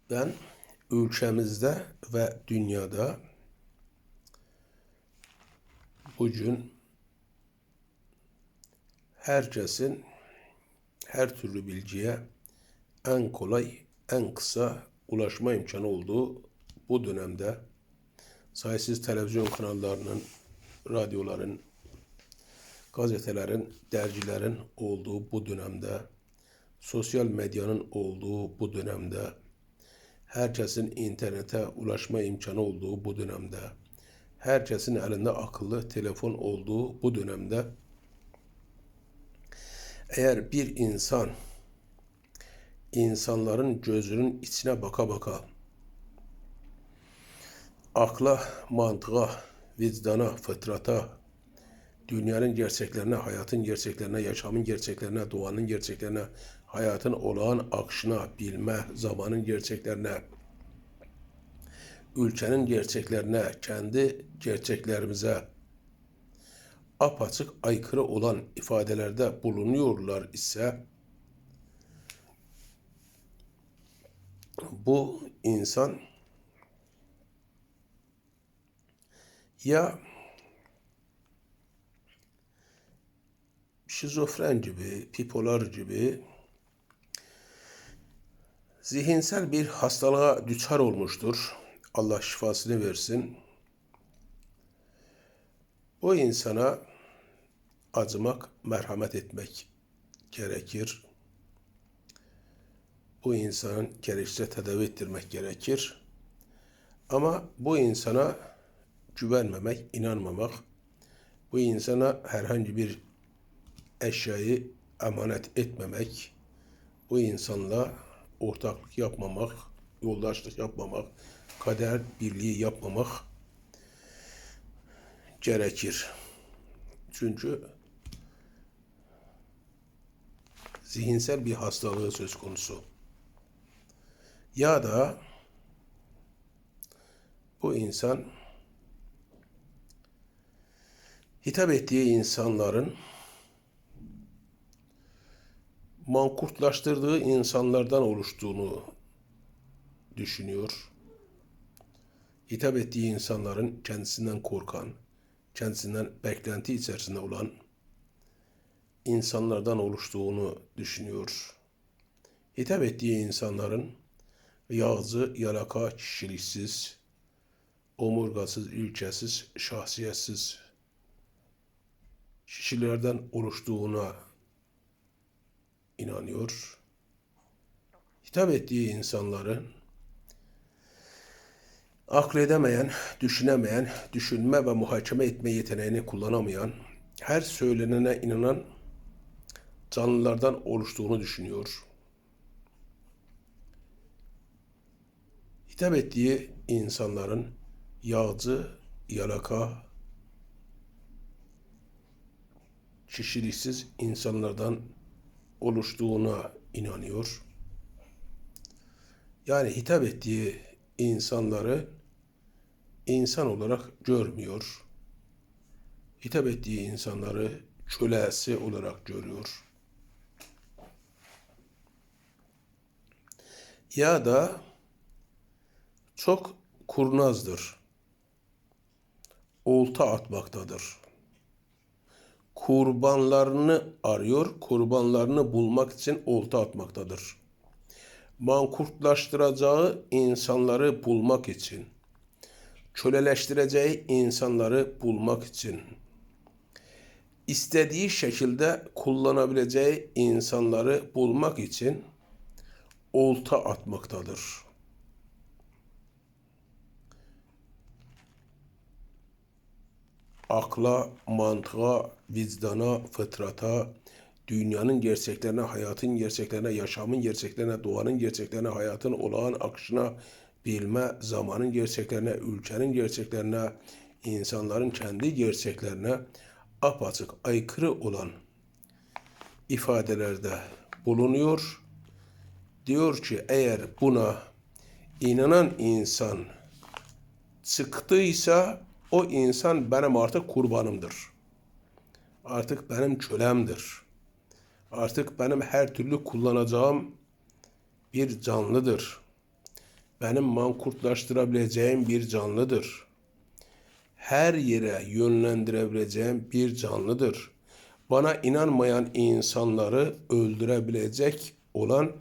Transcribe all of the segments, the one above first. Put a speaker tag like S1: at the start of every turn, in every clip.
S1: Ben ülkemizde ve dünyada bugün herkesin her türlü bilgiye en kolay, en kısa ulaşma imkanı olduğu bu dönemde sayısız televizyon kanallarının, radyoların, gazetelerin, dergilerin olduğu bu dönemde, sosyal medyanın olduğu bu dönemde, herkesin internete ulaşma imkanı olduğu bu dönemde, herkesin elinde akıllı telefon olduğu bu dönemde eğer bir insan insanların gözünün içine baka baka akla, mantığa, vicdana, fıtrata, dünyanın gerçeklerine, hayatın gerçeklerine, yaşamın gerçeklerine, doğanın gerçeklerine, hayatın olağan akışına, bilme, zamanın gerçeklerine, ülkenin gerçeklerine, kendi gerçeklerimize apaçık aykırı olan ifadelerde bulunuyorlar ise bu insan ya şizofren gibi, bipolar gibi zihinsel bir hastalığa düçar olmuştur. Allah şifasını versin. O insana acımak, merhamet etmek gerekir. Bu insanın gerekirse tedavi ettirmek gerekir. Ama bu insana güvenmemek, inanmamak, bu insana herhangi bir eşyayı emanet etmemek, bu insanla ortaklık yapmamak, yoldaşlık yapmamak, kader birliği yapmamak gerekir. Çünkü zihinsel bir hastalığı söz konusu. Ya da bu insan hitap ettiği insanların mankurtlaştırdığı insanlardan oluştuğunu düşünüyor. Hitap ettiği insanların kendisinden korkan, kendisinden beklenti içerisinde olan insanlardan oluştuğunu düşünüyor. Hitap ettiği insanların yağcı, yalaka, kişiliksiz, omurgasız, ilkesiz, şahsiyetsiz kişilerden oluştuğuna inanıyor. Hitap ettiği insanların akledemeyen, düşünemeyen, düşünme ve muhakeme etme yeteneğini kullanamayan, her söylenene inanan canlılardan oluştuğunu düşünüyor. Hitap ettiği insanların yağcı, yalaka, kişiliksiz insanlardan oluştuğuna inanıyor. Yani hitap ettiği insanları insan olarak görmüyor. Hitap ettiği insanları kölesi olarak görüyor. Ya da çok kurnazdır. Olta atmaktadır. Kurbanlarını arıyor, kurbanlarını bulmak için olta atmaktadır. Mankurtlaştıracağı insanları bulmak için, köleleştireceği insanları bulmak için, istediği şekilde kullanabileceği insanları bulmak için olta atmaktadır. Akla, mantığa, vicdana, fıtrata, dünyanın gerçeklerine, hayatın gerçeklerine, yaşamın gerçeklerine, doğanın gerçeklerine, hayatın olağan akışına, bilme, zamanın gerçeklerine, ülkenin gerçeklerine, insanların kendi gerçeklerine apaçık aykırı olan ifadelerde bulunuyor. Diyor ki eğer buna inanan insan çıktıysa o insan benim artık kurbanımdır. Artık benim kölemdir. Artık benim her türlü kullanacağım bir canlıdır. benim mankurtlaştırabileceğim bir canlıdır. Her yere yönlendirebileceğim bir canlıdır. Bana inanmayan insanları öldürebilecek olan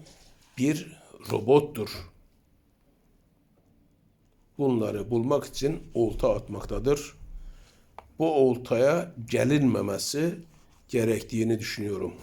S1: bir robottur. Bunları bulmak için olta atmaktadır. Bu oltaya gelinmemesi gerektiğini düşünüyorum.